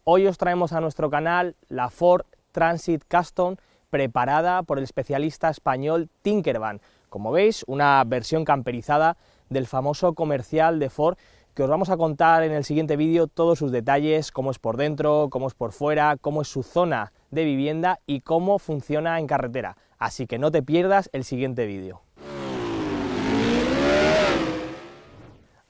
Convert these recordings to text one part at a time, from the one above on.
Hoy os traemos a nuestro canal la Ford Transit Custom preparada por el especialista español Tinkervan. Como veis, una versión camperizada del famoso comercial de Ford, que os vamos a contar en el siguiente vídeo todos sus detalles, cómo es por dentro, cómo es por fuera, cómo es su zona de vivienda y cómo funciona en carretera. Así que no te pierdas el siguiente vídeo.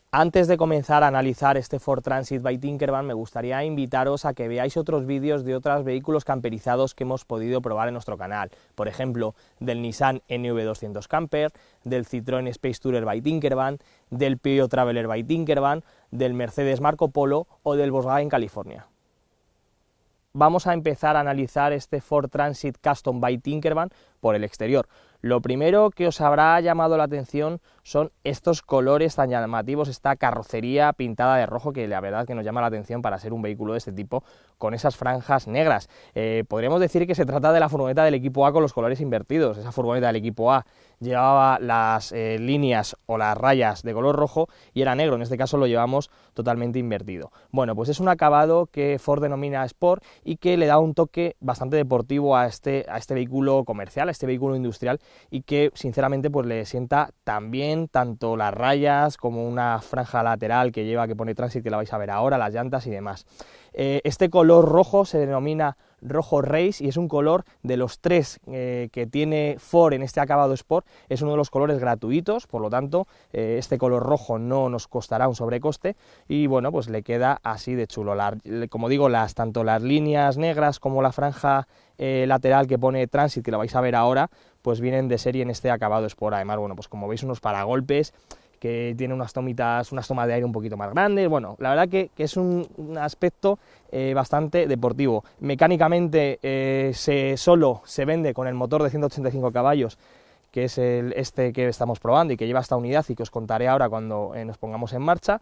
Antes de comenzar a analizar este Ford Transit by Tinkervan, me gustaría invitaros a que veáis otros vídeos de otros vehículos camperizados que hemos podido probar en nuestro canal. Por ejemplo, del Nissan NV200 Camper, del Citroën Space Tourer by Tinkervan, del Peugeot Traveller by Tinkervan, del Mercedes Marco Polo o del Volkswagen California. Vamos a empezar a analizar este Ford Transit Custom by Tinkervan por el exterior. Lo primero que os habrá llamado la atención son estos colores tan llamativos, esta carrocería pintada de rojo, que la verdad que nos llama la atención para ser un vehículo de este tipo, con esas franjas negras. Podríamos decir que se trata de la furgoneta del equipo A con los colores invertidos. Esa furgoneta del equipo A llevaba las líneas o las rayas de color rojo y era negro, en este caso lo llevamos totalmente invertido. Bueno, pues es un acabado que Ford denomina Sport y que le da un toque bastante deportivo a este vehículo comercial, a este vehículo industrial, y que sinceramente pues le sienta también tanto las rayas como una franja lateral que lleva, que pone Transit, que la vais a ver ahora, las llantas y demás. Este color rojo se denomina rojo race y es un color de los tres que tiene Ford en este acabado Sport, es uno de los colores gratuitos, por lo tanto este color rojo no nos costará un sobrecoste y bueno, pues le queda así de chulo. Como digo, tanto las líneas negras como la franja lateral que pone Transit, que lo vais a ver ahora, pues vienen de serie en este acabado Sport. Además, bueno, pues como veis, unos paragolpes que tiene unas tomas de aire un poquito más grandes. Bueno, la verdad que es un aspecto bastante deportivo. Mecánicamente solo se vende con el motor de 185 caballos, que es este que estamos probando y que lleva esta unidad y que os contaré ahora cuando nos pongamos en marcha.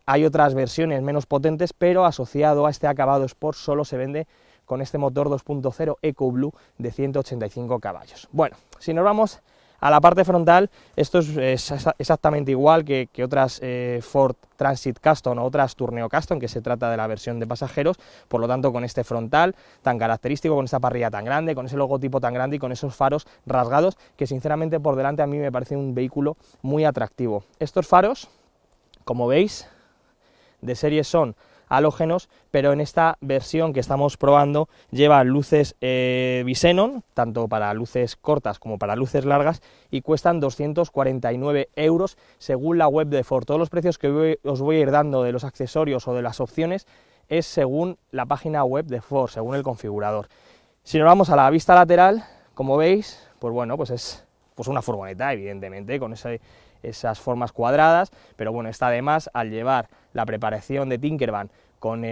Hay otras versiones menos potentes, pero asociado a este acabado Sport solo se vende con este motor 2.0 EcoBlue de 185 caballos. Bueno, si nos vamos a la parte frontal, esto es exactamente igual que otras Ford Transit Custom o otras Tourneo Custom, que se trata de la versión de pasajeros, por lo tanto con este frontal tan característico, con esta parrilla tan grande, con ese logotipo tan grande y con esos faros rasgados, que sinceramente por delante a mí me parece un vehículo muy atractivo. Estos faros, como veis, de serie son halógenos, pero en esta versión que estamos probando lleva luces Bisenon, tanto para luces cortas como para luces largas, y cuestan 249 € según la web de Ford. Todos los precios que os voy a ir dando de los accesorios o de las opciones es según la página web de Ford, según el configurador. Si nos vamos a la vista lateral, como veis, pues bueno, pues es una furgoneta, evidentemente, con esas formas cuadradas, pero bueno, está además, al llevar la preparación de Tinkervan con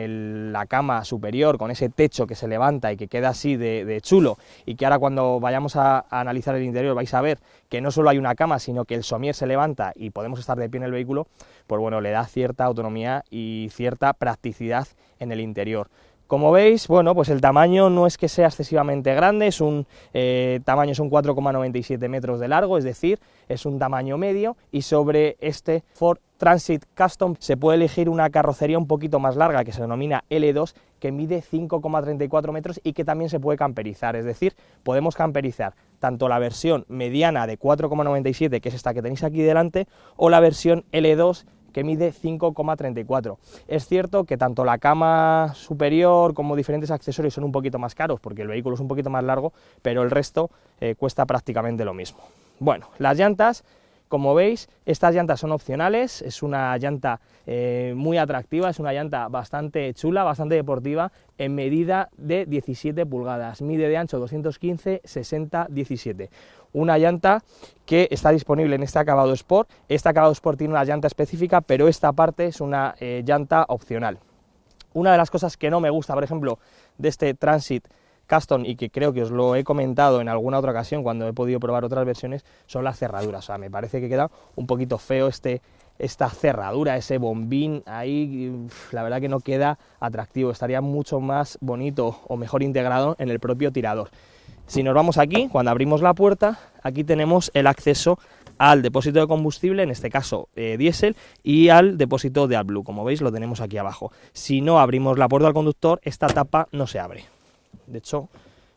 la cama superior, con ese techo que se levanta y que queda así de chulo, y que ahora cuando vayamos a analizar el interior vais a ver que no solo hay una cama, sino que el somier se levanta y podemos estar de pie en el vehículo, pues bueno, le da cierta autonomía y cierta practicidad en el interior. Como veis, bueno, pues el tamaño no es que sea excesivamente grande, es un 4,97 metros de largo, es decir, es un tamaño medio, y sobre este Ford Transit Custom se puede elegir una carrocería un poquito más larga que se denomina L2, que mide 5,34 metros y que también se puede camperizar, es decir, podemos camperizar tanto la versión mediana de 4,97, que es esta que tenéis aquí delante, o la versión L2, que mide 5,34. Es cierto que tanto la cama superior como diferentes accesorios son un poquito más caros porque el vehículo es un poquito más largo, pero el resto cuesta prácticamente lo mismo. Bueno, las llantas, como veis, estas llantas son opcionales, es una llanta muy atractiva, es una llanta bastante chula, bastante deportiva, en medida de 17 pulgadas, mide de ancho 215, 60, 17. Una llanta que está disponible en este acabado Sport. Este acabado Sport tiene una llanta específica, pero esta parte es una llanta opcional. Una de las cosas que no me gusta, por ejemplo, de este Transit Custom, y que creo que os lo he comentado en alguna otra ocasión cuando he podido probar otras versiones, son las cerraduras. O sea, me parece que queda un poquito feo esta cerradura, ese bombín ahí, la verdad que no queda atractivo, estaría mucho más bonito o mejor integrado en el propio tirador. Si nos vamos aquí, cuando abrimos la puerta, aquí tenemos el acceso al depósito de combustible, en este caso diésel, y al depósito de AdBlue. Como veis, lo tenemos aquí abajo. Si no abrimos la puerta al conductor, esta tapa no se abre. De hecho,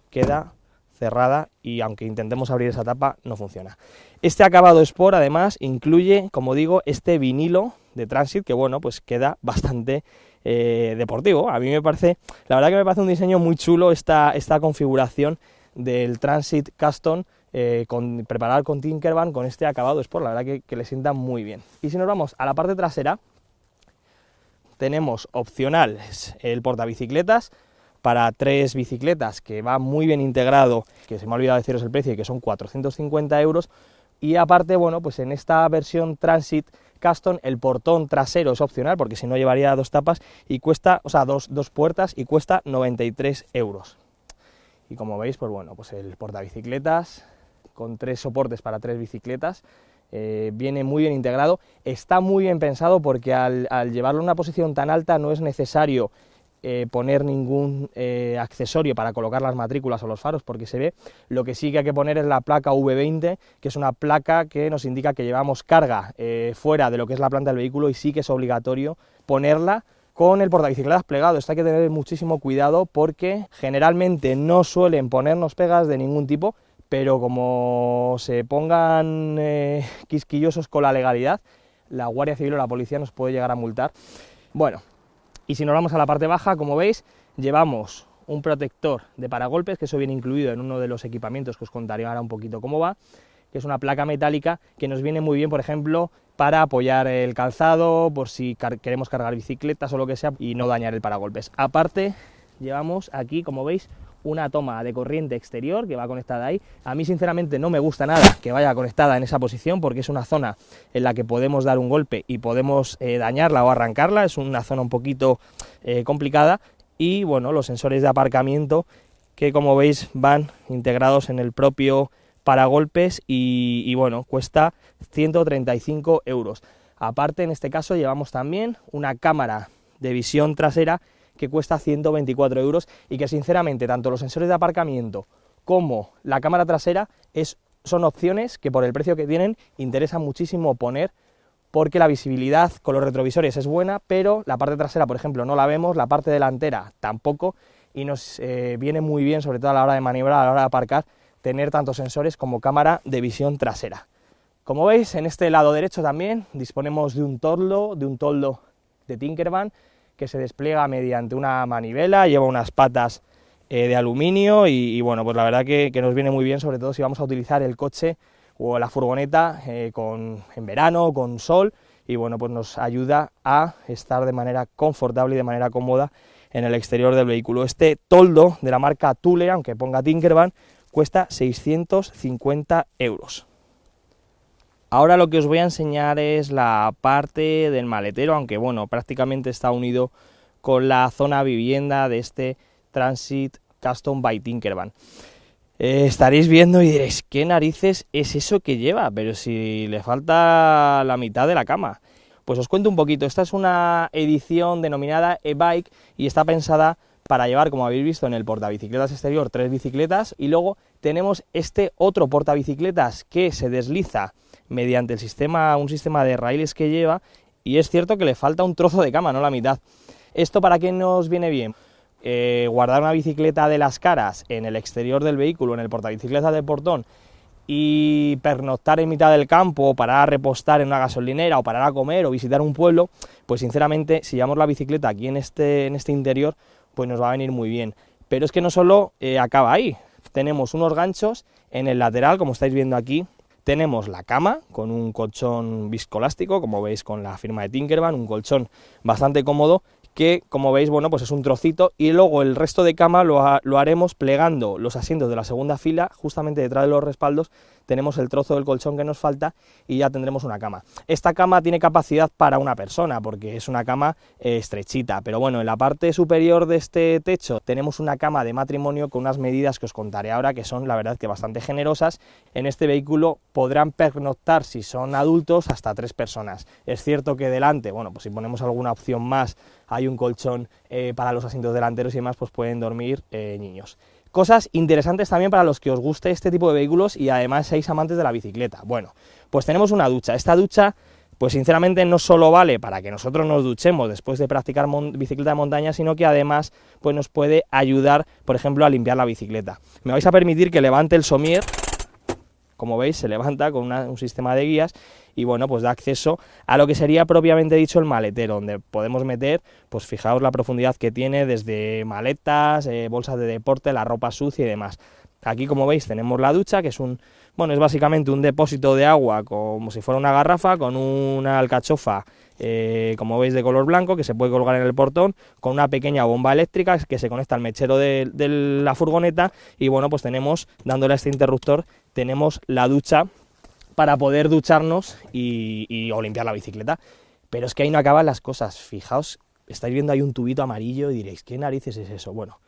queda cerrada y aunque intentemos abrir esa tapa, no funciona. Este acabado Sport, además, incluye, como digo, este vinilo de Transit, que bueno, pues queda bastante deportivo. A mí me parece, la verdad que me parece un diseño muy chulo esta configuración del Transit Custom, preparado con Tinkervan, con este acabado Sport, la verdad que le sienta muy bien. Y si nos vamos a la parte trasera, tenemos opcionales el portabicicletas, para 3 bicicletas, que va muy bien integrado, que se me ha olvidado deciros el precio, y que son 450 €, y aparte, bueno, pues en esta versión Transit Custom el portón trasero es opcional, porque si no llevaría 2 tapas, y cuesta, o sea, dos puertas, y cuesta 93 €. Y como veis, pues bueno, pues el portabicicletas, con 3 soportes para 3 bicicletas, viene muy bien integrado, está muy bien pensado, porque al llevarlo en una posición tan alta no es necesario poner ningún accesorio para colocar las matrículas o los faros, porque se ve. Lo que sí que hay que poner es la placa V20, que es una placa que nos indica que llevamos carga fuera de lo que es la planta del vehículo, y sí que es obligatorio ponerla con el portabicicletas plegado. Esto hay que tener muchísimo cuidado, porque generalmente no suelen ponernos pegas de ningún tipo, pero como se pongan quisquillosos con la legalidad, la Guardia Civil o la policía nos puede llegar a multar. Bueno, y si nos vamos a la parte baja, como veis, llevamos un protector de paragolpes, que eso viene incluido en uno de los equipamientos que os contaré ahora un poquito cómo va, que es una placa metálica que nos viene muy bien, por ejemplo, para apoyar el calzado, por si queremos cargar bicicletas o lo que sea, y no dañar el paragolpes. Aparte, llevamos aquí, como veis, una toma de corriente exterior que va conectada ahí. A mí sinceramente no me gusta nada que vaya conectada en esa posición, porque es una zona en la que podemos dar un golpe y podemos dañarla o arrancarla, es una zona un poquito complicada. Y bueno, los sensores de aparcamiento, que como veis van integrados en el propio paragolpes, y bueno, cuesta 135 €. Aparte, en este caso llevamos también una cámara de visión trasera que cuesta 124 € y que sinceramente tanto los sensores de aparcamiento como la cámara trasera son opciones que por el precio que tienen interesa muchísimo poner, porque la visibilidad con los retrovisores es buena, pero la parte trasera, por ejemplo, no la vemos, la parte delantera tampoco, y nos viene muy bien, sobre todo a la hora de maniobrar, a la hora de aparcar, tener tanto sensores como cámara de visión trasera. Como veis, en este lado derecho también disponemos de un toldo de Tinkervan, que se despliega mediante una manivela, lleva unas patas de aluminio, y bueno, pues la verdad que nos viene muy bien, sobre todo si vamos a utilizar el coche o la furgoneta en verano, con sol, y bueno, pues nos ayuda a estar de manera confortable y de manera cómoda en el exterior del vehículo. Este toldo de la marca Thule, aunque ponga Tinkervan, cuesta 650 €. Ahora lo que os voy a enseñar es la parte del maletero, aunque bueno, prácticamente está unido con la zona vivienda de este Transit Custom by Tinkervan. Estaréis viendo y diréis, ¿qué narices es eso que lleva? Pero si le falta la mitad de la cama. Pues os cuento un poquito. Esta es una edición denominada e-bike y está pensada para llevar, como habéis visto en el portabicicletas exterior, 3 bicicletas, y luego tenemos este otro portabicicletas que se desliza mediante un sistema de raíles que lleva, y es cierto que le falta un trozo de cama, no la mitad. ¿Esto para qué nos viene bien? Guardar una bicicleta de las caras en el exterior del vehículo, en el portabicicletas del portón, y pernoctar en mitad del campo, parar a repostar en una gasolinera, o parar a comer, o visitar un pueblo, pues sinceramente, si llevamos la bicicleta aquí en este interior, pues nos va a venir muy bien. Pero es que no solo acaba ahí, tenemos unos ganchos en el lateral, como estáis viendo aquí. Tenemos la cama con un colchón viscoelástico, como veis, con la firma de Tinkervan, un colchón bastante cómodo, que como veis, bueno, pues es un trocito, y luego el resto de cama lo haremos plegando los asientos de la segunda fila. Justamente detrás de los respaldos tenemos el trozo del colchón que nos falta, y ya tendremos una cama. Esta cama tiene capacidad para una persona, porque es una cama estrechita, pero bueno, en la parte superior de este techo tenemos una cama de matrimonio con unas medidas que os contaré ahora, que son la verdad que bastante generosas. En este vehículo podrán pernoctar, si son adultos, hasta 3 personas. Es cierto que delante, bueno, pues si ponemos alguna opción más, hay un colchón para los asientos delanteros y demás, pues pueden dormir niños. Cosas interesantes también para los que os guste este tipo de vehículos y además seáis amantes de la bicicleta. Bueno, pues tenemos una ducha. Esta ducha, pues sinceramente no solo vale para que nosotros nos duchemos después de practicar bicicleta de montaña, sino que además pues nos puede ayudar, por ejemplo, a limpiar la bicicleta. Me vais a permitir que levante el somier. Como veis, se levanta con un sistema de guías y bueno, pues da acceso a lo que sería propiamente dicho el maletero, donde podemos meter, pues fijaos la profundidad que tiene, desde maletas, bolsas de deporte, la ropa sucia y demás. Aquí, como veis, tenemos la ducha, que es es básicamente un depósito de agua como si fuera una garrafa, con una alcachofa, como veis, de color blanco, que se puede colgar en el portón, con una pequeña bomba eléctrica que se conecta al mechero de la furgoneta, y bueno, pues tenemos, dándole a este interruptor, tenemos la ducha para poder ducharnos o limpiar la bicicleta. Pero es que ahí no acaban las cosas. Fijaos, estáis viendo ahí un tubito amarillo y diréis, ¿qué narices es eso? Bueno,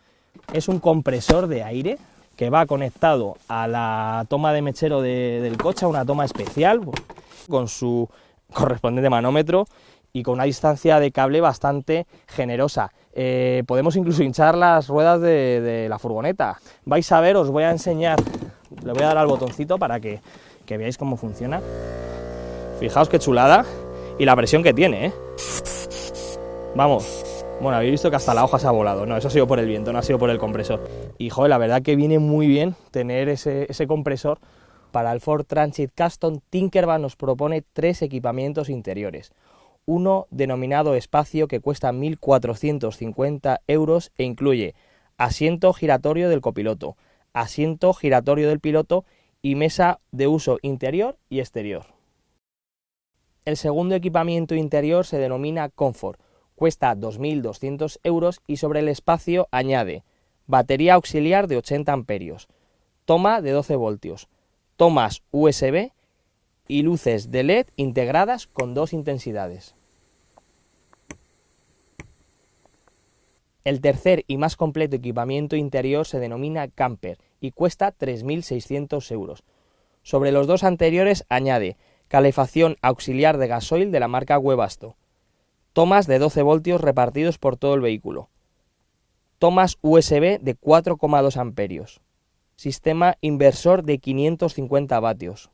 es un compresor de aire que va conectado a la toma de mechero del coche, a una toma especial, con su correspondiente manómetro y con una distancia de cable bastante generosa. Podemos incluso hinchar las ruedas de la furgoneta. Vais a ver, os voy a enseñar, le voy a dar al botoncito para que veáis cómo funciona. Fijaos qué chulada y la presión que tiene, ¿eh? Vamos. Bueno, habéis visto que hasta la hoja se ha volado. No, eso ha sido por el viento, no ha sido por el compresor. Y joder, la verdad que viene muy bien tener ese compresor. Para el Ford Transit Custom, Tinkervan nos propone 3 equipamientos interiores. Uno denominado Espacio, que cuesta 1.450 € e incluye asiento giratorio del copiloto, asiento giratorio del piloto y mesa de uso interior y exterior. El segundo equipamiento interior se denomina Comfort, cuesta 2.200 € y sobre el Espacio añade batería auxiliar de 80 amperios, toma de 12 voltios, tomas USB y luces de LED integradas con 2 intensidades. El tercer y más completo equipamiento interior se denomina Camper y cuesta 3.600 €. Sobre los 2 anteriores añade calefacción auxiliar de gasoil de la marca Webasto, tomas de 12 voltios repartidos por todo el vehículo, tomas USB de 4,2 amperios, sistema inversor de 550 vatios,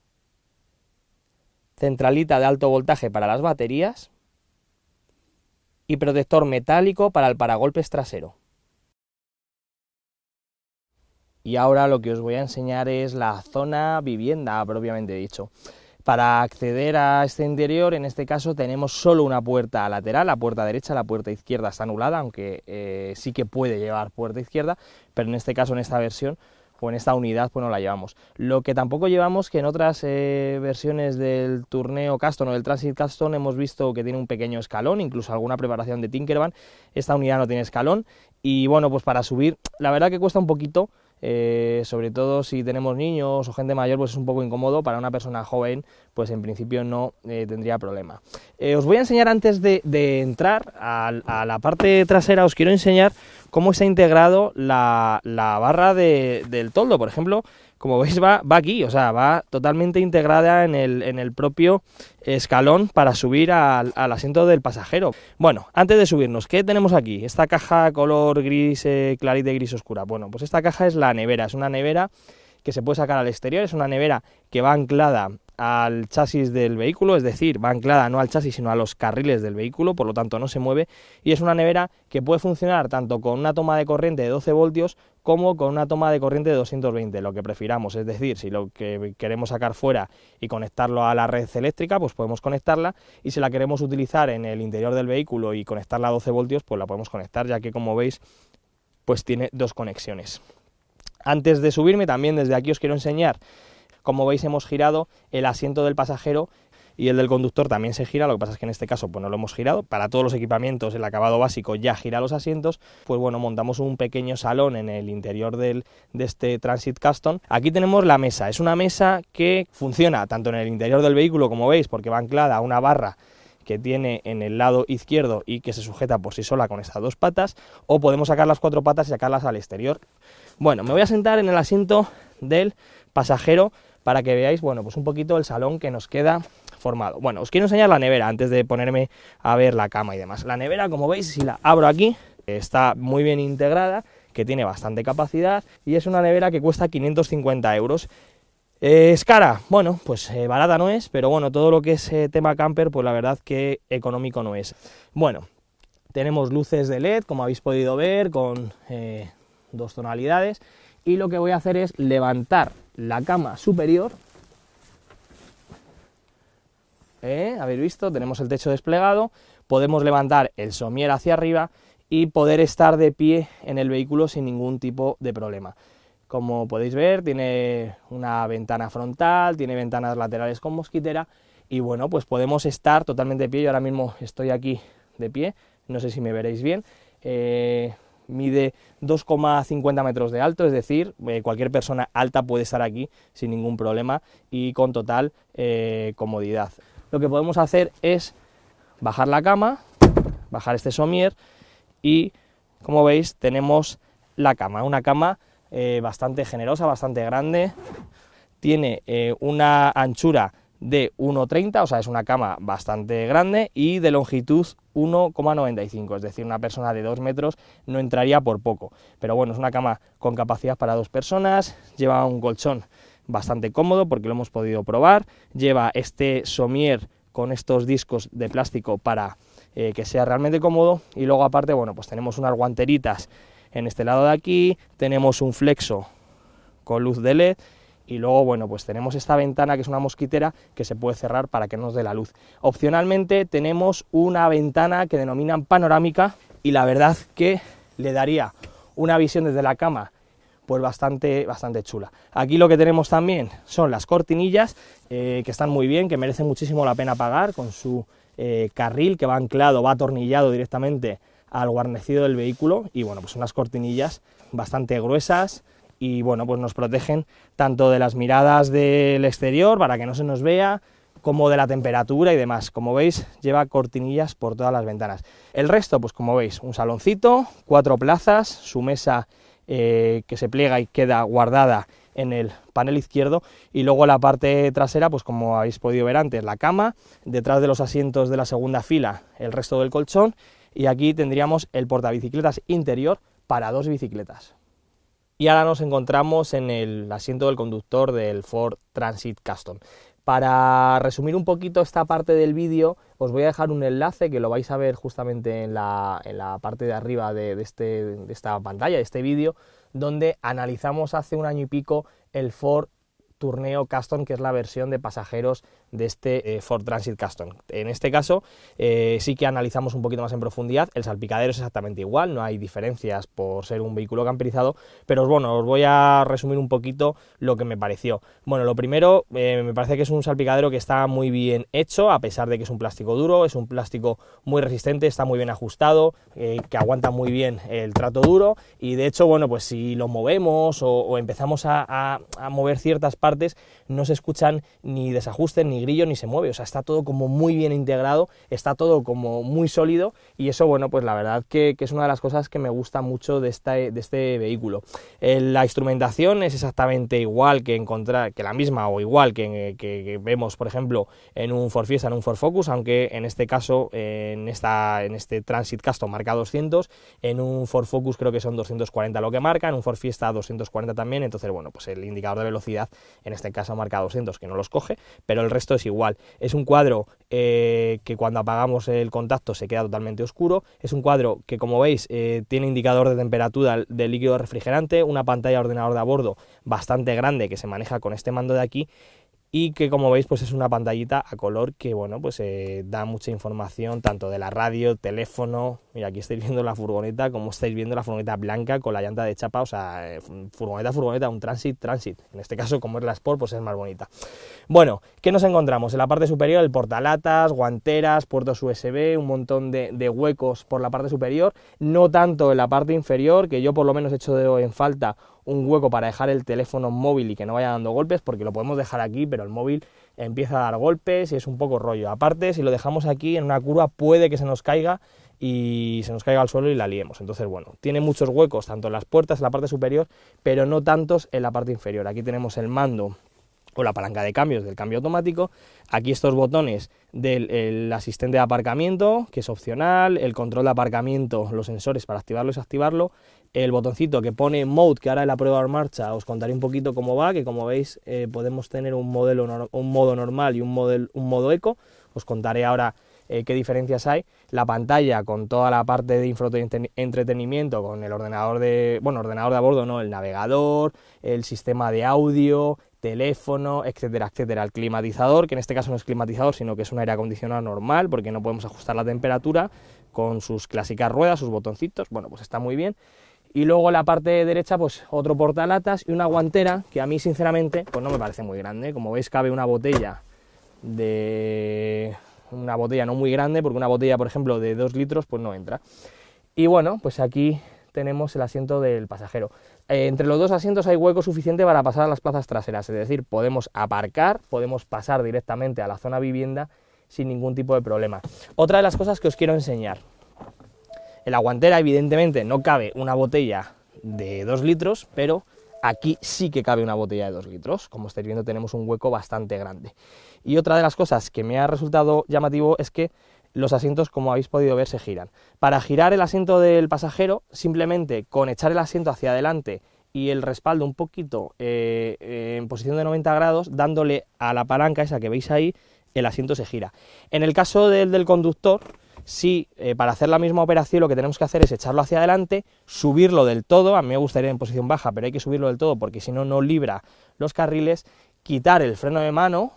centralita de alto voltaje para las baterías y protector metálico para el paragolpes trasero. Y ahora lo que os voy a enseñar es la zona vivienda propiamente dicho. Para acceder a este interior, en este caso, tenemos solo una puerta lateral, la puerta derecha, la puerta izquierda está anulada, aunque sí que puede llevar puerta izquierda, pero en este caso, en esta versión, o en esta unidad, pues no la llevamos. Lo que tampoco llevamos, que en otras versiones del Tourneo Custom o del Transit Custom hemos visto que tiene un pequeño escalón, incluso alguna preparación de Tinkervan. Esta unidad no tiene escalón y bueno, pues para subir, la verdad que cuesta un poquito, sobre todo si tenemos niños o gente mayor, pues es un poco incómodo. Para una persona joven, pues en principio no tendría problema. Os voy a enseñar, antes de entrar a la parte trasera, os quiero enseñar cómo está integrado la barra del toldo. Por ejemplo, como veis, va aquí, o sea, va totalmente integrada en el propio escalón para subir al asiento del pasajero. Bueno, antes de subirnos, ¿qué tenemos aquí? Esta caja color gris clarita y gris oscura. Bueno, pues esta caja es la nevera, es una nevera que se puede sacar al exterior, es una nevera que va anclada al chasis del vehículo, es decir, va anclada no al chasis sino a los carriles del vehículo, por lo tanto no se mueve, y es una nevera que puede funcionar tanto con una toma de corriente de 12 voltios como con una toma de corriente de 220, lo que prefiramos. Es decir, si lo que queremos sacar fuera y conectarlo a la red eléctrica, pues podemos conectarla, y si la queremos utilizar en el interior del vehículo y conectarla a 12 voltios, pues la podemos conectar, ya que, como veis, pues tiene 2 conexiones. Antes de subirme, también desde aquí os quiero enseñar. Como veis, hemos girado el asiento del pasajero y el del conductor también se gira. Lo que pasa es que en este caso pues no lo hemos girado. Para todos los equipamientos el acabado básico ya gira los asientos. Pues bueno, montamos un pequeño salón en el interior de este Transit Custom. Aquí tenemos la mesa. Es una mesa que funciona tanto en el interior del vehículo, como veis, porque va anclada a una barra que tiene en el lado izquierdo y que se sujeta por sí sola con estas 2 patas, o podemos sacar las 4 patas y sacarlas al exterior. Bueno, me voy a sentar en el asiento del pasajero para que veáis, bueno, pues un poquito el salón que nos queda formado. Bueno, os quiero enseñar la nevera antes de ponerme a ver la cama y demás. La nevera, como veis, si la abro aquí, está muy bien integrada, que tiene bastante capacidad y es una nevera que cuesta 550 euros. ¿Es cara? Bueno, pues barata no es, pero bueno, todo lo que es tema camper, pues la verdad que económico no es. Bueno, tenemos luces de LED, como habéis podido ver, con 2 tonalidades, y lo que voy a hacer es levantar la cama superior. ¿Habéis visto? Tenemos el techo desplegado, podemos levantar el somier hacia arriba y poder estar de pie en el vehículo sin ningún tipo de problema. Como podéis ver, tiene una ventana frontal, tiene ventanas laterales con mosquitera y bueno, pues podemos estar totalmente de pie. Yo ahora mismo estoy aquí de pie, no sé si me veréis bien. Mide 2,50 metros de alto, es decir, cualquier persona alta puede estar aquí sin ningún problema y con total comodidad. Lo que podemos hacer es bajar la cama, bajar este somier y, como veis, tenemos la cama, una cama bastante generosa, bastante grande, tiene una anchura de 1,30, o sea, es una cama bastante grande, y de longitud 1,95, es decir, una persona de 2 metros no entraría por poco, pero bueno, es una cama con capacidad para 2 personas, lleva un colchón bastante cómodo porque lo hemos podido probar, lleva este somier con estos discos de plástico para que sea realmente cómodo, y luego aparte, bueno, pues tenemos unas guanteritas en este lado de aquí, tenemos un flexo con luz de LED y luego, bueno, pues tenemos esta ventana que es una mosquitera que se puede cerrar para que nos dé la luz. Opcionalmente tenemos una ventana que denominan panorámica y la verdad que le daría una visión desde la cama pues bastante chula. Aquí lo que tenemos también son las cortinillas que están muy bien, que merecen muchísimo la pena pagar, con su carril que va anclado, va atornillado directamente al guarnecido del vehículo, y bueno, pues unas cortinillas bastante gruesas y bueno, pues nos protegen tanto de las miradas del exterior para que no se nos vea, como de la temperatura y demás. Como veis, lleva cortinillas por todas las ventanas. El resto, pues como veis, un saloncito, 4 plazas, su mesa que se pliega y queda guardada en el panel izquierdo, y luego la parte trasera, pues como habéis podido ver antes, la cama, detrás de los asientos de la segunda fila el resto del colchón, y aquí tendríamos el portabicicletas interior para 2 bicicletas. Y ahora nos encontramos en el asiento del conductor del Ford Transit Custom. Para resumir un poquito esta parte del vídeo, os voy a dejar un enlace que lo vais a ver justamente en la parte de arriba de esta pantalla, de este vídeo, donde analizamos hace un año y pico el Ford Tourneo Custom, que es la versión de pasajeros de este Ford Transit Custom. En este caso sí que analizamos un poquito más en profundidad. El salpicadero es exactamente igual, no hay diferencias por ser un vehículo camperizado, pero bueno, os voy a resumir un poquito lo que me pareció. Bueno, lo primero, me parece que es un salpicadero que está muy bien hecho, a pesar de que es un plástico duro, es un plástico muy resistente, está muy bien ajustado, que aguanta muy bien el trato duro, y de hecho, bueno, pues si lo movemos o empezamos a mover ciertas partes, no se escuchan ni desajustes, ni grillos, ni se mueve, o sea, está todo como muy bien integrado, está todo como muy sólido, y eso, bueno, pues la verdad que es una de las cosas que me gusta mucho de este vehículo. La instrumentación es exactamente igual que la misma o igual que vemos, por ejemplo, en un Ford Fiesta, en un Ford Focus, aunque en este caso, en este Transit Custom marca 200, en un Ford Focus creo que son 240 lo que marca, en un Ford Fiesta 240 también, entonces, bueno, pues el indicador de velocidad en este caso marca 200, que no los coge, pero el resto es igual. Es un cuadro que cuando apagamos el contacto se queda totalmente oscuro, es un cuadro que, como veis, tiene indicador de temperatura del líquido refrigerante, una pantalla de ordenador de a bordo bastante grande que se maneja con este mando de aquí, y que, como veis, pues es una pantallita a color que, bueno, pues da mucha información tanto de la radio, teléfono. Mira, aquí estáis viendo la furgoneta, como estáis viendo la furgoneta blanca con la llanta de chapa, o sea, furgoneta, un Transit. En este caso, como es la Sport, pues es más bonita. Bueno, ¿qué nos encontramos? En la parte superior, el portalatas, guanteras, puertos USB, un montón de huecos por la parte superior, no tanto en la parte inferior, que yo por lo menos he hecho en falta un hueco para dejar el teléfono móvil y que no vaya dando golpes, porque lo podemos dejar aquí, pero el móvil empieza a dar golpes y es un poco rollo. Aparte, si lo dejamos aquí en una curva, puede que se nos caiga al suelo y la liemos. Entonces, bueno, tiene muchos huecos, tanto en las puertas, en la parte superior, pero no tantos en la parte inferior. Aquí tenemos el mando o la palanca de cambios del cambio automático, aquí estos botones del asistente de aparcamiento, que es opcional, el control de aparcamiento, los sensores para activarlo y desactivarlo, el botoncito que pone Mode, que ahora en la prueba en marcha os contaré un poquito cómo va, que como veis podemos tener un modo normal y un modo eco, os contaré ahora qué diferencias hay, la pantalla con toda la parte de infoentretenimiento, con el ordenador de a bordo, no, el navegador, el sistema de audio, teléfono, etcétera, etcétera, el climatizador, que en este caso no es climatizador, sino que es un aire acondicionado normal, porque no podemos ajustar la temperatura, con sus clásicas ruedas, sus botoncitos, bueno, pues está muy bien. Y luego en la parte derecha, pues otro portalatas y una guantera, que a mí sinceramente, pues no me parece muy grande. Como veis, cabe una botella no muy grande, porque una botella, por ejemplo, de 2 litros, pues no entra. Y bueno, pues aquí tenemos el asiento del pasajero. Entre los dos asientos hay hueco suficiente para pasar a las plazas traseras, es decir, podemos aparcar, podemos pasar directamente a la zona vivienda sin ningún tipo de problema. Otra de las cosas que os quiero enseñar. En la guantera, evidentemente, no cabe una botella de 2 litros, pero aquí sí que cabe una botella de 2 litros. Como estáis viendo, tenemos un hueco bastante grande. Y otra de las cosas que me ha resultado llamativo es que los asientos, como habéis podido ver, se giran. Para girar el asiento del pasajero, simplemente con echar el asiento hacia adelante y el respaldo un poquito en posición de 90 grados, dándole a la palanca esa que veis ahí, el asiento se gira. En el caso del conductor, sí, para hacer la misma operación lo que tenemos que hacer es echarlo hacia adelante, subirlo del todo, a mí me gustaría en posición baja, pero hay que subirlo del todo porque si no, no libra los carriles, quitar el freno de mano,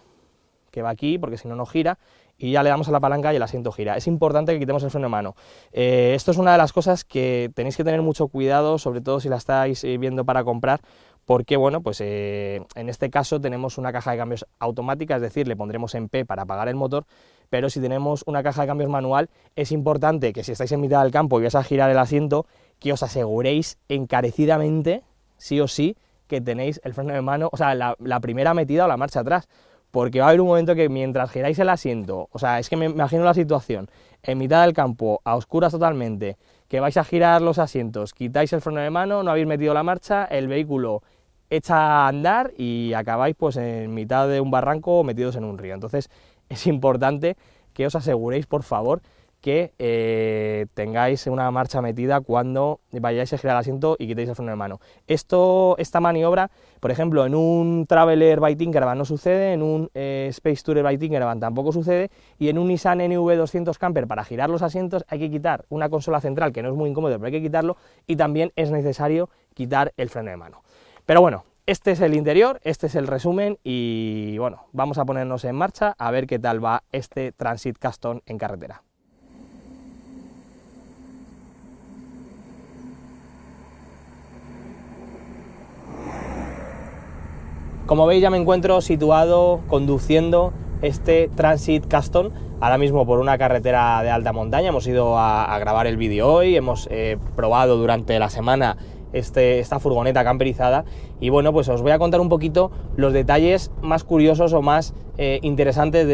que va aquí, porque si no, no gira, y ya le damos a la palanca y el asiento gira. Es importante que quitemos el freno de mano. Esto es una de las cosas que tenéis que tener mucho cuidado, sobre todo si la estáis viendo para comprar, porque bueno, pues en este caso tenemos una caja de cambios automática, es decir, le pondremos en P para apagar el motor, pero si tenemos una caja de cambios manual, es importante que si estáis en mitad del campo y vais a girar el asiento, que os aseguréis encarecidamente, sí o sí, que tenéis el freno de mano, o sea, la primera metida o la marcha atrás, porque va a haber un momento que mientras giráis el asiento, o sea, es que me imagino la situación, en mitad del campo, a oscuras totalmente, que vais a girar los asientos, quitáis el freno de mano, no habéis metido la marcha, el vehículo echa a andar y acabáis pues en mitad de un barranco metidos en un río. Entonces es importante que os aseguréis, por favor, que tengáis una marcha metida cuando vayáis a girar el asiento y quitéis el freno de mano. Esta maniobra, por ejemplo, en un Traveler by Tinkervan no sucede, en un Space Tourer by Tinkervan tampoco sucede, y en un Nissan NV200 Camper para girar los asientos hay que quitar una consola central, que no es muy incómodo, pero hay que quitarlo, y también es necesario quitar el freno de mano. Pero bueno, este es el interior, este es el resumen, y bueno, vamos a ponernos en marcha a ver qué tal va este Transit Custom en carretera. Como veis, ya me encuentro situado conduciendo este Transit Custom, ahora mismo por una carretera de alta montaña. Hemos ido a grabar el vídeo hoy, hemos probado durante la semana esta furgoneta camperizada, y bueno, pues os voy a contar un poquito los detalles más curiosos o más interesantes de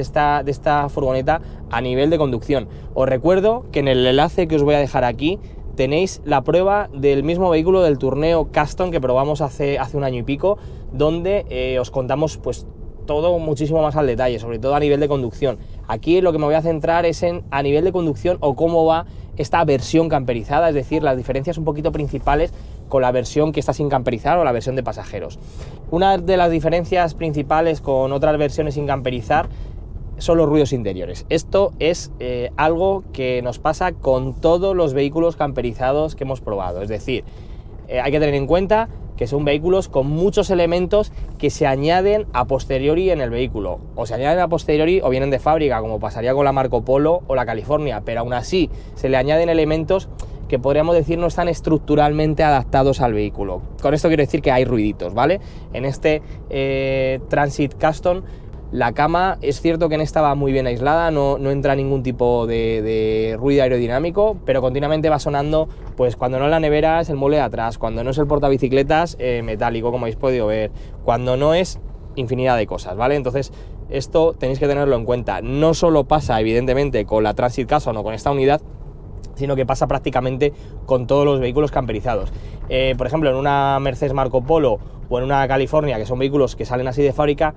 esta furgoneta a nivel de conducción. Os recuerdo que en el enlace que os voy a dejar aquí tenéis la prueba del mismo vehículo del Tourneo Custom que probamos hace un año y pico, donde os contamos pues todo muchísimo más al detalle, sobre todo a nivel de conducción. Aquí lo que me voy a centrar es a nivel de conducción o cómo va esta versión camperizada, es decir, las diferencias un poquito principales con la versión que está sin camperizar o la versión de pasajeros. Una de las diferencias principales con otras versiones sin camperizar son los ruidos interiores. Esto es algo que nos pasa con todos los vehículos camperizados que hemos probado, es decir, hay que tener en cuenta que son vehículos con muchos elementos que se añaden a posteriori en el vehículo, o se añaden a posteriori o vienen de fábrica, como pasaría con la Marco Polo o la California, pero aún así se le añaden elementos que podríamos decir no están estructuralmente adaptados al vehículo. Con esto quiero decir que hay ruiditos, ¿vale? En este Transit Custom, la cama es cierto que no estaba muy bien aislada, no entra ningún tipo de ruido aerodinámico, pero continuamente va sonando, pues cuando no es la nevera es el mueble de atrás, cuando no es el portabicicletas metálico, como habéis podido ver, cuando no es infinidad de cosas, ¿vale? Entonces esto tenéis que tenerlo en cuenta. No solo pasa evidentemente con la Transit Custom o con esta unidad, sino que pasa prácticamente con todos los vehículos camperizados. Por ejemplo, en una Mercedes Marco Polo o en una California, que son vehículos que salen así de fábrica,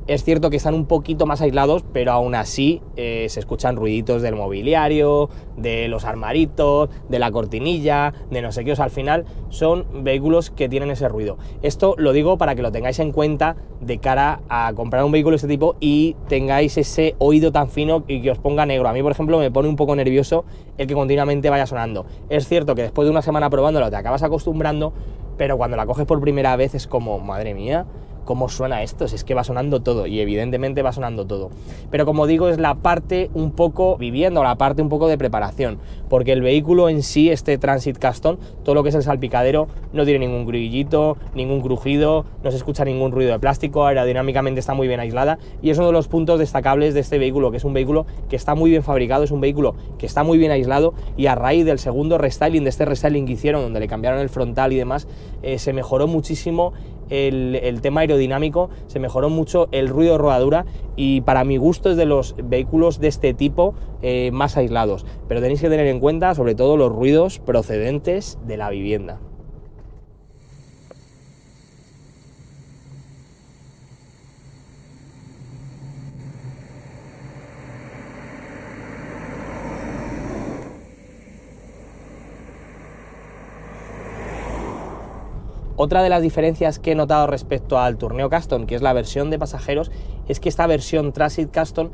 es cierto que están un poquito más aislados, pero aún así se escuchan ruiditos del mobiliario, de los armaritos, de la cortinilla, de no sé qué. O sea, al final son vehículos que tienen ese ruido. Esto lo digo para que lo tengáis en cuenta de cara a comprar un vehículo de este tipo y tengáis ese oído tan fino y que os ponga negro. A mí, por ejemplo, me pone un poco nervioso el que continuamente vaya sonando. Es cierto que después de una semana probándolo te acabas acostumbrando, pero cuando la coges por primera vez es como, madre mía, ¿cómo suena esto? Si es que va sonando todo, y evidentemente va sonando todo. Pero como digo, es la parte un poco viviendo, la parte un poco de preparación, porque el vehículo en sí, este Transit Custom, todo lo que es el salpicadero, no tiene ningún grillito, ningún crujido, no se escucha ningún ruido de plástico, aerodinámicamente está muy bien aislada, y es uno de los puntos destacables de este vehículo, que es un vehículo que está muy bien fabricado, es un vehículo que está muy bien aislado, y a raíz del segundo restyling, de este restyling que hicieron, donde le cambiaron el frontal y demás, se mejoró muchísimo el tema aerodinámico, se mejoró mucho el ruido de rodadura, y para mi gusto es de los vehículos de este tipo más aislados, pero tenéis que tener en cuenta sobre todo los ruidos procedentes de la vivienda. Otra de las diferencias que he notado respecto al Tourneo Custom, que es la versión de pasajeros, es que esta versión Transit Custom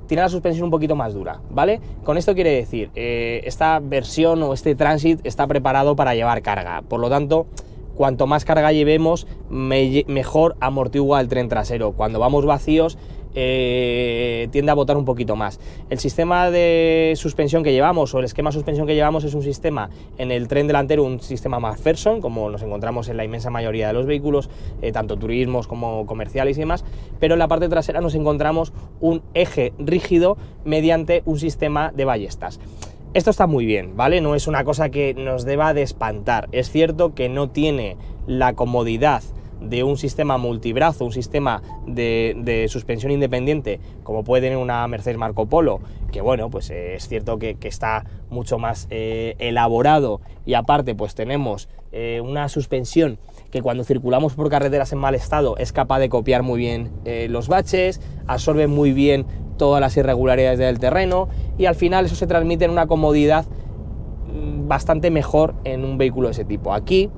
tiene la suspensión un poquito más dura, ¿vale? Con esto quiere decir, esta versión o este Transit está preparado para llevar carga, por lo tanto, cuanto más carga llevemos, mejor amortigua el tren trasero. Cuando vamos vacíos, tiende a botar un poquito más. El sistema de suspensión que llevamos, o el esquema de suspensión que llevamos, es un sistema en el tren delantero, un sistema McPherson, como nos encontramos en la inmensa mayoría de los vehículos, tanto turismos como comerciales y demás, pero en la parte trasera nos encontramos un eje rígido mediante un sistema de ballestas. Esto está muy bien, ¿vale? No es una cosa que nos deba de espantar. Es cierto que no tiene la comodidad de un sistema multibrazo, un sistema de suspensión independiente, como puede tener una Mercedes Marco Polo, que bueno, pues es cierto que está mucho más elaborado, y aparte pues tenemos una suspensión que cuando circulamos por carreteras en mal estado es capaz de copiar muy bien los baches, absorbe muy bien todas las irregularidades del terreno, y al final eso se transmite en una comodidad bastante mejor en un vehículo de ese tipo. Aquí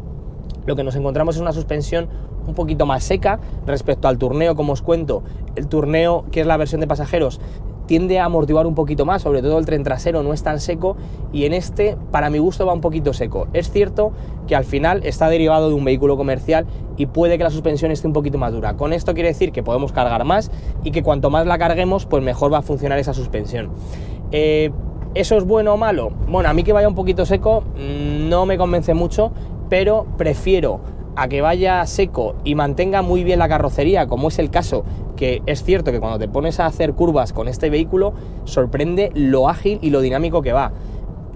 lo que nos encontramos es una suspensión un poquito más seca respecto al Tourneo. Como os cuento, el Tourneo, que es la versión de pasajeros, tiende a amortiguar un poquito más, sobre todo el tren trasero no es tan seco, y en este, para mi gusto, va un poquito seco. Es cierto que al final está derivado de un vehículo comercial y puede que la suspensión esté un poquito más dura. Con esto quiere decir que podemos cargar más, y que cuanto más la carguemos, pues mejor va a funcionar esa suspensión. ¿Eso es bueno o malo? Bueno, a mí que vaya un poquito seco no me convence mucho, pero prefiero a que vaya seco y mantenga muy bien la carrocería, como es el caso, que es cierto que cuando te pones a hacer curvas con este vehículo, sorprende lo ágil y lo dinámico que va.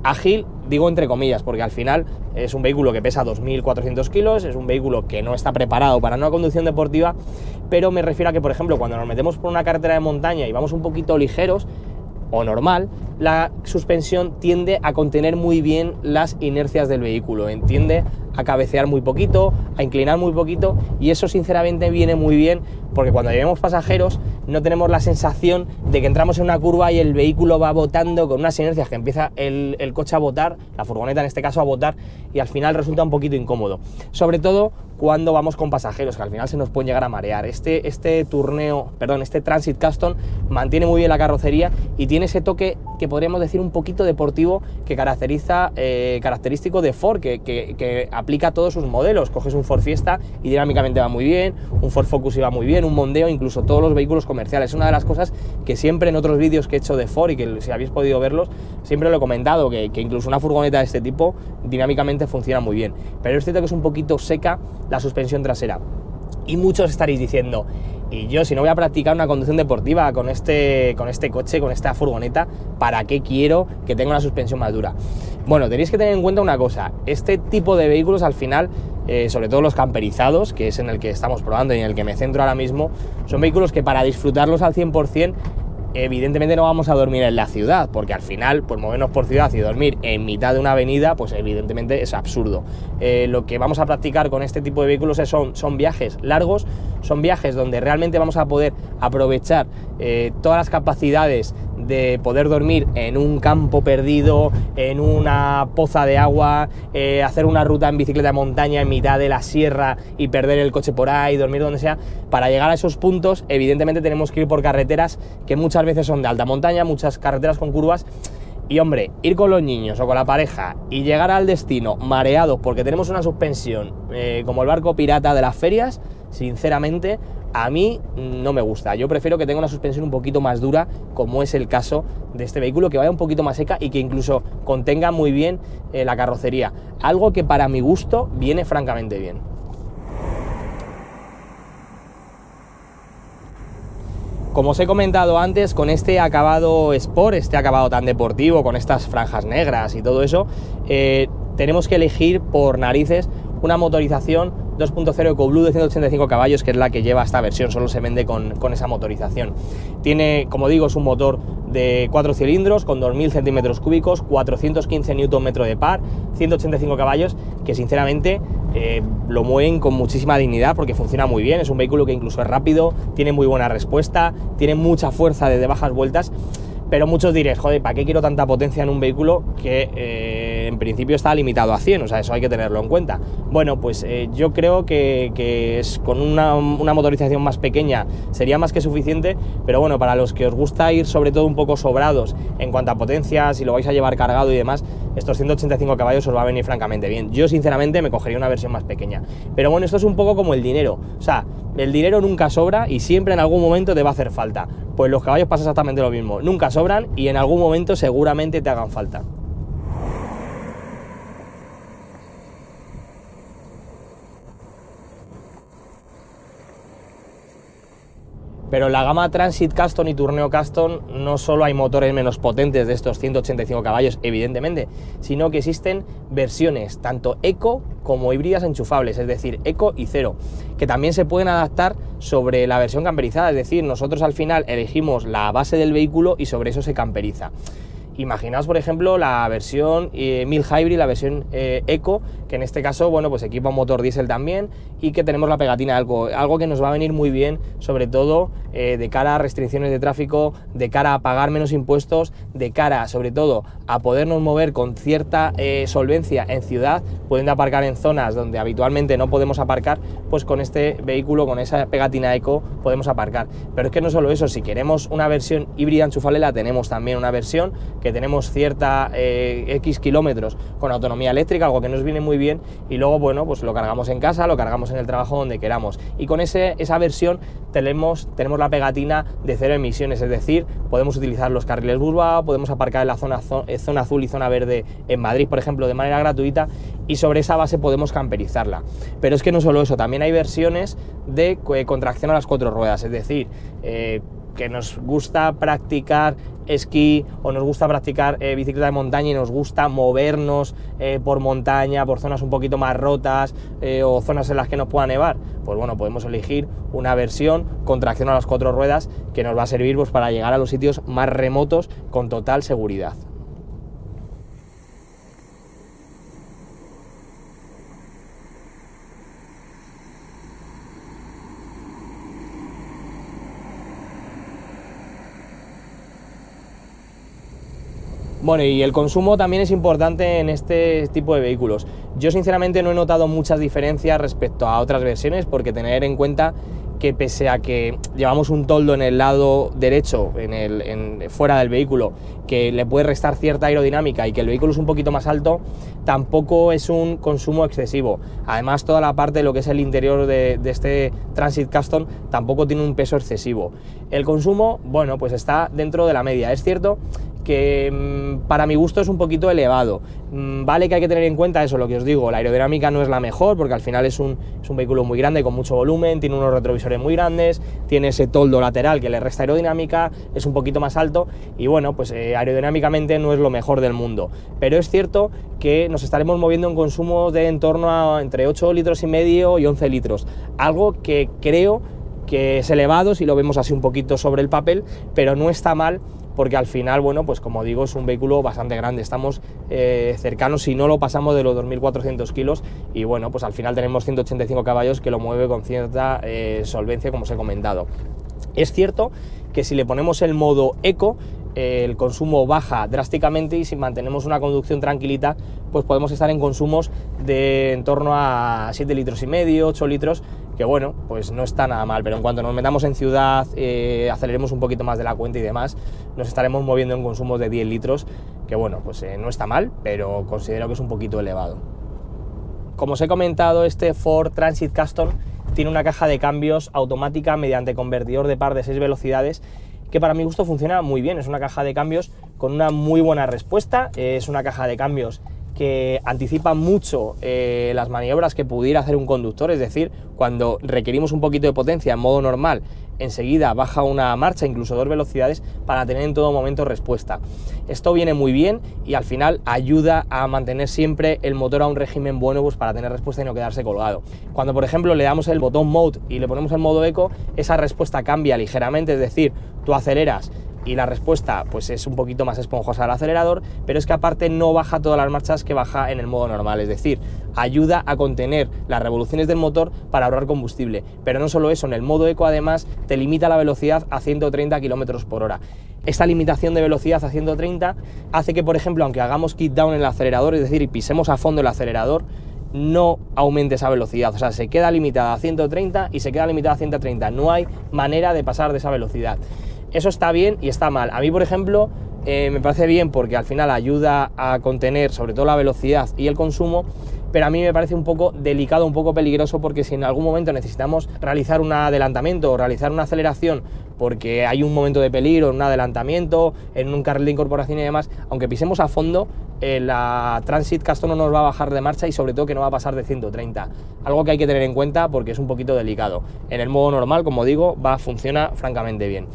Ágil, digo entre comillas, porque al final es un vehículo que pesa 2.400 kilos, es un vehículo que no está preparado para una conducción deportiva, pero me refiero a que, por ejemplo, cuando nos metemos por una carretera de montaña y vamos un poquito ligeros, o normal, la suspensión tiende a contener muy bien las inercias del vehículo, tiende a cabecear muy poquito, a inclinar muy poquito, y eso sinceramente viene muy bien, porque cuando llevemos pasajeros no tenemos la sensación de que entramos en una curva y el vehículo va botando con unas inercias que empieza el coche a botar, la furgoneta en este caso a botar, y al final resulta un poquito incómodo, sobre todo cuando vamos con pasajeros, que al final se nos pueden llegar a marear. Este Transit Custom mantiene muy bien la carrocería y tiene ese toque que podríamos decir un poquito deportivo que característico de Ford, que aplica a todos sus modelos. Coges un Ford Fiesta y dinámicamente va muy bien, un Ford Focus iba muy bien, un Mondeo, incluso todos los vehículos comerciales. Es una de las cosas que siempre en otros vídeos que he hecho de Ford, y que si habéis podido verlos, siempre lo he comentado, que incluso una furgoneta de este tipo dinámicamente funciona muy bien. Pero es cierto que es un poquito seca la suspensión trasera. Y muchos estaréis diciendo, y yo, si no voy a practicar una conducción deportiva con este coche, con esta furgoneta, ¿para qué quiero que tenga una suspensión más dura? Bueno, tenéis que tener en cuenta una cosa: este tipo de vehículos al final, sobre todo los camperizados, que es en el que estamos probando y en el que me centro ahora mismo, son vehículos que para disfrutarlos al 100% evidentemente no vamos a dormir en la ciudad, porque al final, pues movernos por ciudad y dormir en mitad de una avenida, pues evidentemente es absurdo. Lo que vamos a practicar con este tipo de vehículos son viajes largos, son viajes donde realmente vamos a poder aprovechar todas las capacidades de poder dormir en un campo perdido, en una poza de agua, hacer una ruta en bicicleta de montaña en mitad de la sierra y perder el coche por ahí, dormir donde sea. Para llegar a esos puntos, evidentemente tenemos que ir por carreteras que muchas veces son de alta montaña, muchas carreteras con curvas. Y hombre, ir con los niños o con la pareja y llegar al destino mareados porque tenemos una suspensión como el barco pirata de las ferias, sinceramente a mí no me gusta. Yo prefiero que tenga una suspensión un poquito más dura, como es el caso de este vehículo, que vaya un poquito más seca y que incluso contenga muy bien la carrocería, algo que para mi gusto viene francamente bien. Como os he comentado antes, con este acabado Sport, este acabado tan deportivo, con estas franjas negras y todo eso, tenemos que elegir por narices una motorización 2.0 EcoBlue de 185 caballos, que es la que lleva esta versión, solo se vende con esa motorización. Tiene, como digo, es un motor de 4 cilindros con 2000 centímetros cúbicos, 415 Nm de par, 185 caballos, que sinceramente lo mueven con muchísima dignidad porque funciona muy bien. Es un vehículo que incluso es rápido, tiene muy buena respuesta, tiene mucha fuerza desde bajas vueltas. Pero muchos diréis, joder, ¿para qué quiero tanta potencia en un vehículo que en principio está limitado a 100? O sea, eso hay que tenerlo en cuenta. Bueno, pues yo creo que con una motorización más pequeña sería más que suficiente, pero bueno, para los que os gusta ir sobre todo un poco sobrados en cuanto a potencia, si lo vais a llevar cargado y demás, estos 185 caballos os va a venir francamente bien. Yo sinceramente me cogería una versión más pequeña. Pero bueno, esto es un poco como el dinero. O sea, el dinero nunca sobra y siempre en algún momento te va a hacer falta. Pues los caballos pasa exactamente lo mismo. Nunca sobran y en algún momento seguramente te hagan falta. Pero en la gama Transit Custom y Tourneo Custom no solo hay motores menos potentes de estos 185 caballos, evidentemente, sino que existen versiones tanto eco como híbridas enchufables, es decir, eco y cero, que también se pueden adaptar sobre la versión camperizada, es decir, nosotros al final elegimos la base del vehículo y sobre eso se camperiza. Imaginaos, por ejemplo, la versión Mild Hybrid, la versión Eco, que en este caso, bueno, pues equipa un motor diésel también y que tenemos la pegatina algo que nos va a venir muy bien, sobre todo de cara a restricciones de tráfico, de cara a pagar menos impuestos, de cara, sobre todo, a podernos mover con cierta solvencia en ciudad, pudiendo aparcar en zonas donde habitualmente no podemos aparcar, pues con este vehículo, con esa pegatina Eco, podemos aparcar. Pero es que no solo eso, si queremos una versión híbrida enchufable, la tenemos también una versión que tenemos cierta X kilómetros con autonomía eléctrica, algo que nos viene muy bien, y luego, bueno, pues lo cargamos en casa, lo cargamos en el trabajo, donde queramos. Y con esa versión tenemos la pegatina de cero emisiones, es decir, podemos utilizar los carriles Bilbao, podemos aparcar en la zona azul y zona verde en Madrid, por ejemplo, de manera gratuita, y sobre esa base podemos camperizarla. Pero es que no solo eso, también hay versiones de contracción a las 4 ruedas, es decir, que nos gusta practicar esquí o nos gusta practicar bicicleta de montaña y nos gusta movernos por montaña, por zonas un poquito más rotas o zonas en las que nos pueda nevar, pues bueno, podemos elegir una versión con tracción a las 4 ruedas que nos va a servir pues para llegar a los sitios más remotos con total seguridad. Bueno, y el consumo también es importante en este tipo de vehículos. Yo sinceramente no he notado muchas diferencias respecto a otras versiones, porque tener en cuenta que pese a que llevamos un toldo en el lado derecho, fuera del vehículo, que le puede restar cierta aerodinámica y que el vehículo es un poquito más alto, tampoco es un consumo excesivo. Además, toda la parte de lo que es el interior de este Transit Custom tampoco tiene un peso excesivo. El consumo, bueno, pues está dentro de la media. Es cierto que para mi gusto es un poquito elevado. Vale que hay que tener en cuenta eso, lo que os digo, la aerodinámica no es la mejor, porque al final es un vehículo muy grande con mucho volumen, tiene unos retrovisores muy grandes, tiene ese toldo lateral que le resta aerodinámica, es un poquito más alto y bueno, pues aerodinámicamente no es lo mejor del mundo. Pero es cierto que nos estaremos moviendo en consumo de en torno a entre 8,5 litros y 11 litros, algo que creo que es elevado si lo vemos así un poquito sobre el papel, pero no está mal porque al final, bueno, pues como digo, es un vehículo bastante grande, estamos cercanos, si no lo pasamos de los 2.400 kilos y bueno, pues al final tenemos 185 caballos que lo mueve con cierta solvencia, como os he comentado. Es cierto que si le ponemos el modo eco, el consumo baja drásticamente y si mantenemos una conducción tranquilita, pues podemos estar en consumos de en torno a 7,5 litros, 8 litros, que bueno, pues no está nada mal, pero en cuanto nos metamos en ciudad, aceleremos un poquito más de la cuenta y demás, nos estaremos moviendo en consumos de 10 litros, que bueno, pues no está mal, pero considero que es un poquito elevado. Como os he comentado, este Ford Transit Custom tiene una caja de cambios automática mediante convertidor de par de 6 velocidades, que para mi gusto funciona muy bien. Es una caja de cambios con una muy buena respuesta, es una caja de cambios que anticipa mucho las maniobras que pudiera hacer un conductor, es decir, cuando requerimos un poquito de potencia en modo normal, enseguida baja una marcha, incluso 2 velocidades, para tener en todo momento respuesta. Esto viene muy bien y al final ayuda a mantener siempre el motor a un régimen bueno, pues para tener respuesta y no quedarse colgado. Cuando por ejemplo le damos el botón Mode y le ponemos el modo Eco, esa respuesta cambia ligeramente, es decir, tú aceleras y la respuesta pues es un poquito más esponjosa al acelerador, pero es que aparte no baja todas las marchas que baja en el modo normal, es decir, ayuda a contener las revoluciones del motor para ahorrar combustible. Pero no solo eso, en el modo eco además te limita la velocidad a 130 km por hora. Esta limitación de velocidad a 130 hace que, por ejemplo, aunque hagamos kick down en el acelerador, es decir, y pisemos a fondo el acelerador, no aumente esa velocidad, o sea, se queda limitada a 130 y se queda limitada a 130, no hay manera de pasar de esa velocidad. Eso está bien y está mal. A mí, por ejemplo, me parece bien porque al final ayuda a contener sobre todo la velocidad y el consumo, pero a mí me parece un poco delicado, un poco peligroso, porque si en algún momento necesitamos realizar un adelantamiento o realizar una aceleración porque hay un momento de peligro, un adelantamiento, en un carril de incorporación y demás, aunque pisemos a fondo, la Transit Custom no nos va a bajar de marcha y sobre todo que no va a pasar de 130. Algo que hay que tener en cuenta porque es un poquito delicado. En el modo normal, como digo, funciona francamente bien.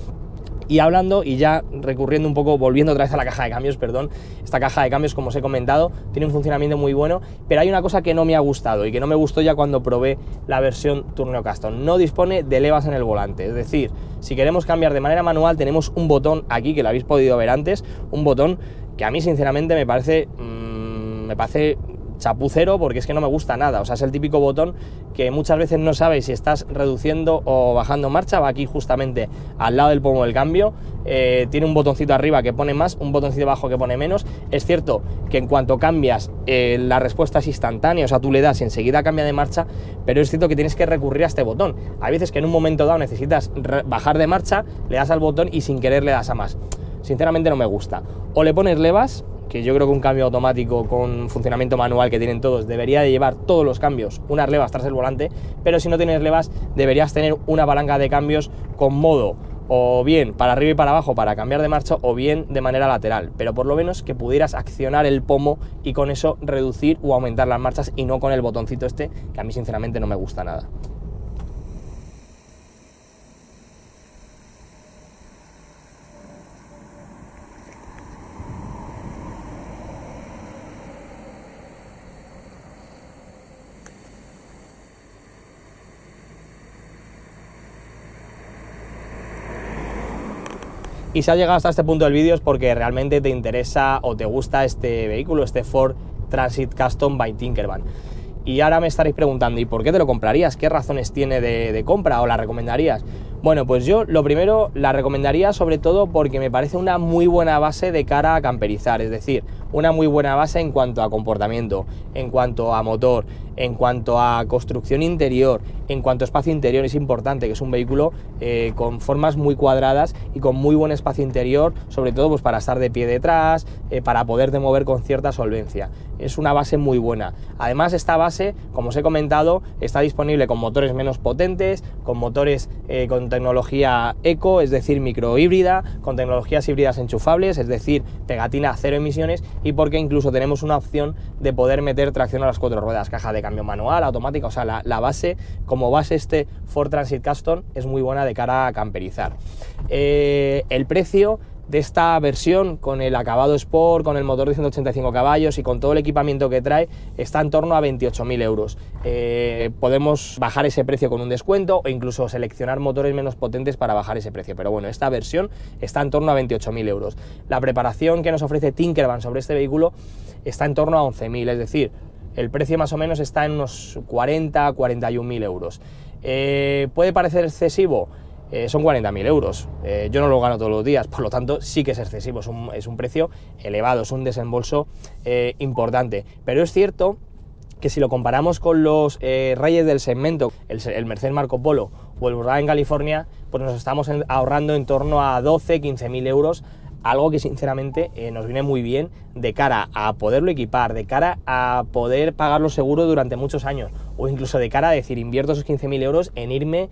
Y hablando y ya recurriendo un poco, volviendo otra vez a la caja de cambios, perdón, esta caja de cambios, como os he comentado, tiene un funcionamiento muy bueno, pero hay una cosa que no me ha gustado y que no me gustó ya cuando probé la versión Tourneo Custom. No dispone de levas en el volante, es decir, si queremos cambiar de manera manual tenemos un botón aquí, que lo habéis podido ver antes, un botón que a mí sinceramente me parece chapucero, porque es que no me gusta nada. O sea, es el típico botón que muchas veces no sabes si estás reduciendo o bajando marcha. Va aquí justamente al lado del pomo del cambio, tiene un botoncito arriba que pone más, un botoncito abajo que pone menos. Es cierto que en cuanto cambias la respuesta es instantánea, o sea, tú le das y enseguida cambia de marcha, pero es cierto que tienes que recurrir a este botón. Hay veces que en un momento dado necesitas bajar de marcha, le das al botón y sin querer le das a más. Sinceramente no me gusta. O le pones levas, que yo creo que un cambio automático con funcionamiento manual que tienen todos debería de llevar todos los cambios unas levas tras el volante, pero si no tienes levas deberías tener una palanca de cambios con modo o bien para arriba y para abajo para cambiar de marcha o bien de manera lateral, pero por lo menos que pudieras accionar el pomo y con eso reducir o aumentar las marchas y no con el botoncito este, que a mí sinceramente no me gusta nada. Y si has llegado hasta este punto del vídeo es porque realmente te interesa o te gusta este vehículo, este Ford Transit Custom by Tinkervan. Y ahora me estaréis preguntando, ¿y por qué te lo comprarías? ¿Qué razones tiene de compra o la recomendarías? Bueno, pues yo lo primero la recomendaría sobre todo porque me parece una muy buena base de cara a camperizar, es decir, una muy buena base en cuanto a comportamiento, en cuanto a motor, en cuanto a construcción interior, en cuanto a espacio interior. Es importante que es un vehículo con formas muy cuadradas y con muy buen espacio interior, sobre todo pues para estar de pie detrás, para poderte mover con cierta solvencia. Es una base muy buena. Además, esta base, como os he comentado, está disponible con motores menos potentes, con motores con tecnología eco, es decir, microhíbrida, con tecnologías híbridas enchufables, es decir, pegatina cero emisiones, y porque incluso tenemos una opción de poder meter tracción a las 4 ruedas, caja de cambio manual, automática. O sea, la base, como base este Ford Transit Custom es muy buena de cara a camperizar. El precio de esta versión, con el acabado Sport, con el motor de 185 caballos y con todo el equipamiento que trae, está en torno a 28.000 euros. Podemos bajar ese precio con un descuento o incluso seleccionar motores menos potentes para bajar ese precio, pero bueno, esta versión está en torno a 28.000 euros. La preparación que nos ofrece Tinkervan sobre este vehículo está en torno a 11.000, es decir, el precio más o menos está en unos 41.000 euros. ¿Puede parecer excesivo? Son 40.000 euros, yo no lo gano todos los días, por lo tanto sí que es excesivo, es un precio elevado, es un desembolso importante, pero es cierto que si lo comparamos con los reyes del segmento, el Mercedes Marco Polo o el Volkswagen California, pues nos estamos ahorrando en torno a 12-15.000 euros, algo que sinceramente nos viene muy bien de cara a poderlo equipar, de cara a poder pagarlo seguro durante muchos años, o incluso de cara a decir, invierto esos 15.000 euros en irme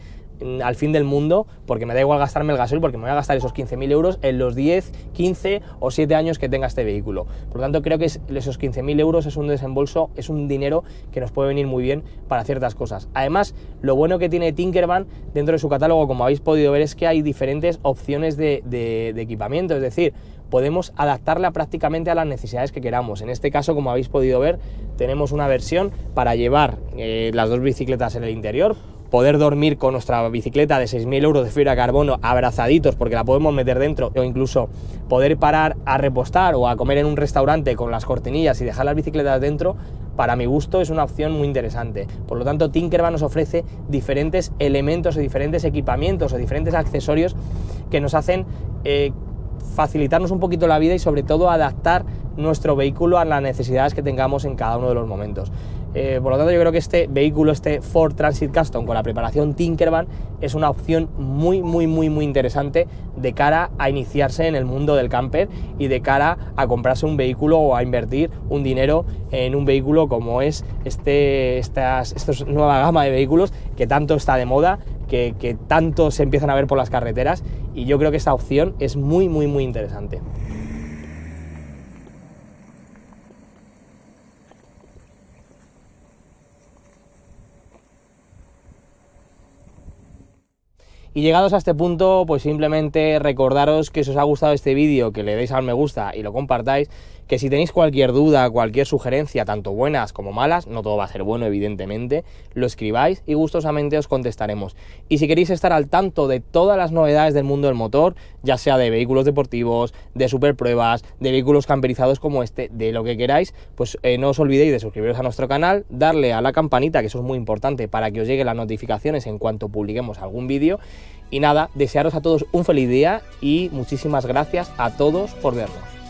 al fin del mundo, porque me da igual gastarme el gasoil, porque me voy a gastar esos 15.000 euros en los 10, 15 o 7 años que tenga este vehículo. Por lo tanto, creo que esos 15.000 euros es un desembolso, es un dinero que nos puede venir muy bien para ciertas cosas. Además, lo bueno que tiene Tinkervan dentro de su catálogo, como habéis podido ver, es que hay diferentes opciones de equipamiento, es decir, podemos adaptarla prácticamente a las necesidades que queramos. En este caso, como habéis podido ver, tenemos una versión para llevar las dos bicicletas en el interior, poder dormir con nuestra bicicleta de 6.000 euros de fibra de carbono abrazaditos porque la podemos meter dentro, o incluso poder parar a repostar o a comer en un restaurante con las cortinillas y dejar las bicicletas dentro. Para mi gusto es una opción muy interesante. Por lo tanto, Tinkervan nos ofrece diferentes elementos o diferentes equipamientos o diferentes accesorios que nos hacen facilitarnos un poquito la vida y sobre todo adaptar nuestro vehículo a las necesidades que tengamos en cada uno de los momentos. Por lo tanto, yo creo que este vehículo, este Ford Transit Custom con la preparación Tinkervan, es una opción muy interesante de cara a iniciarse en el mundo del camper y de cara a comprarse un vehículo o a invertir un dinero en un vehículo como es esta nueva gama de vehículos que tanto está de moda, que tanto se empiezan a ver por las carreteras, y yo creo que esta opción es muy interesante. Y llegados a este punto, pues simplemente recordaros que si os ha gustado este vídeo, que le deis al me gusta y lo compartáis, que si tenéis cualquier duda, cualquier sugerencia, tanto buenas como malas, no todo va a ser bueno evidentemente, lo escribáis y gustosamente os contestaremos. Y si queréis estar al tanto de todas las novedades del mundo del motor, ya sea de vehículos deportivos, de superpruebas, de vehículos camperizados como este, de lo que queráis, pues no os olvidéis de suscribiros a nuestro canal, darle a la campanita, que eso es muy importante para que os lleguen las notificaciones en cuanto publiquemos algún vídeo. Y nada, desearos a todos un feliz día y muchísimas gracias a todos por vernos.